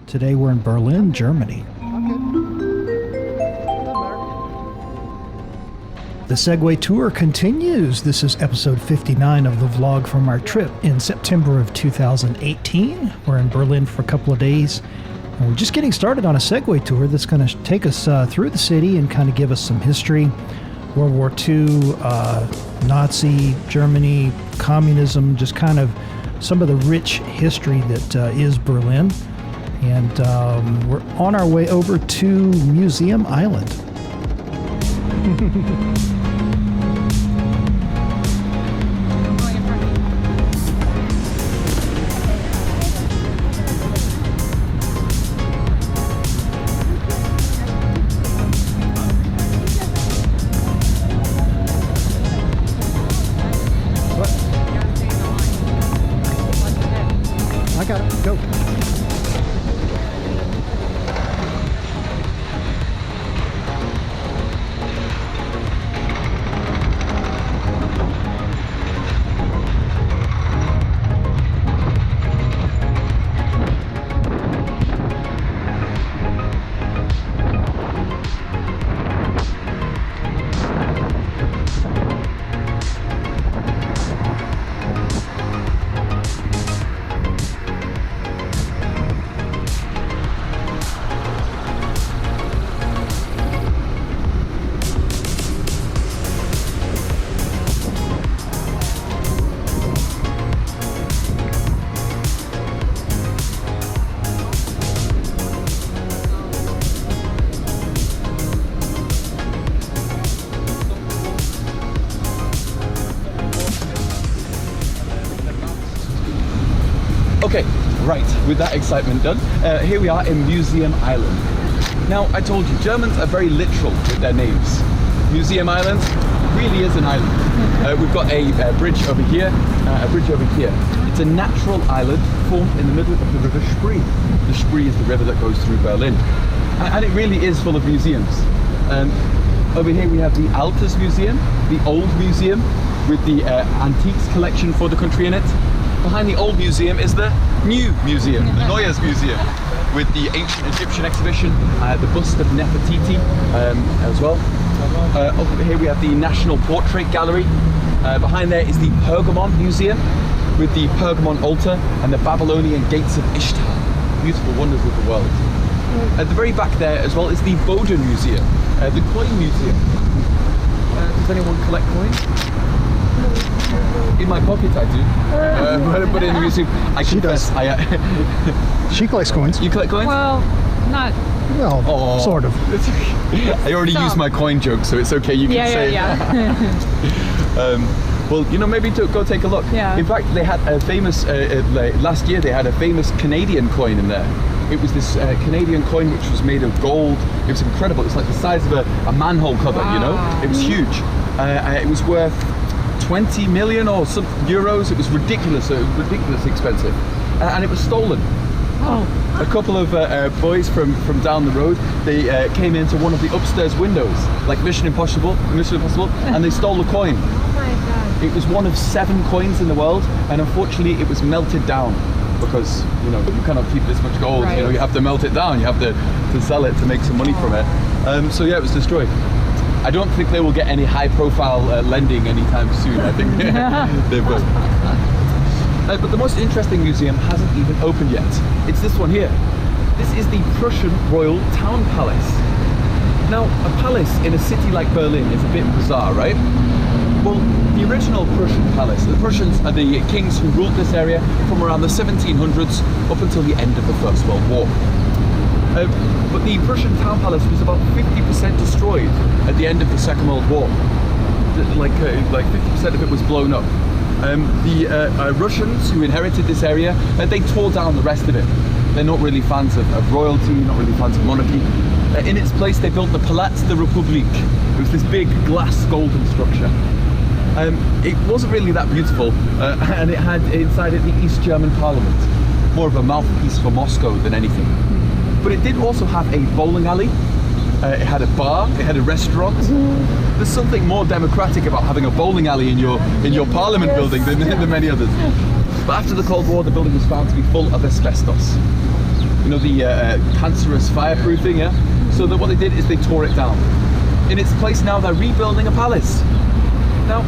Today we're in Berlin, Germany. The Segway tour continues. This is episode 59 of the vlog from our trip in September of 2018. We're in Berlin for a couple of days. And we're just getting started on a Segway tour that's going to take us through the city and kind of give us some history. World War II, Nazi Germany, communism, just kind of some of the rich history that is Berlin. And we're on our way over to Museum Island. I got it. Go. Okay, right, with that excitement done, here we are in Museum Island. Now, I told you, Germans are very literal with their names. Museum Island really is an island. We've got a bridge over here, a bridge over here. It's a natural island formed in the middle of the river Spree. The Spree is the river that goes through Berlin. And it really is full of museums. Over here we have the Altes Museum, the Old Museum, with the antiques collection for the country in it. Behind the old museum is the new museum, the Neues Museum, with the ancient Egyptian exhibition, the bust of Nefertiti as well. Over here we have the National Portrait Gallery. Behind there is the Pergamon Museum, with the Pergamon altar and the Babylonian gates of Ishtar, beautiful wonders of the world. At the very back there as well is the Boden Museum, the Coin Museum. Does anyone collect coins? In my pocket I do, but in the museum I confess. She collects coins. You collect coins? Well, not. Well, sort of. I already used my coin joke, so it's okay. You can say it. Well, you know, maybe go take a look. Yeah. In fact, they had a famous last year. They had a famous Canadian coin in there. It was this Canadian coin which was made of gold. It was incredible. It's like the size of a manhole cover. Wow. You know, it was huge. It was worth 20 million or some euros. It was ridiculous. It was ridiculously expensive, and it was stolen. Oh. A couple of boys from down the road, they came into one of the upstairs windows, like Mission Impossible, and they stole the coin. Oh my God. It was one of 7 coins in the world, and unfortunately it was melted down because, you know, you cannot keep this much gold. Right. You know, you have to melt it down. You have to sell it to make some money from it. So yeah, it was destroyed. I don't think they will get any high-profile lending anytime soon. I think they will. But the most interesting museum hasn't even opened yet. It's this one here. This is the Prussian Royal Town Palace. Now, a palace in a city like Berlin is a bit bizarre, right? Well, the original Prussian palace, the Prussians are the kings who ruled this area from around the 1700s up until the end of the First World War. But the Prussian town palace was about 50% destroyed at the end of the Second World War. Like 50% of it was blown up. The Russians who inherited this area, they tore down the rest of it. They're not really fans of royalty, not really fans of monarchy. In its place they built the Palaz der Republik. It was this big glass golden structure. It wasn't really that beautiful, and it had inside it the East German Parliament. More of a mouthpiece for Moscow than anything. But it did also have a bowling alley, it had a bar, it had a restaurant. There's something more democratic about having a bowling alley in your parliament building than many others. But after the Cold War, the building was found to be full of asbestos. cancerous fireproofing, yeah? So that what they did is they tore it down. In its place now, they're rebuilding a palace. Now,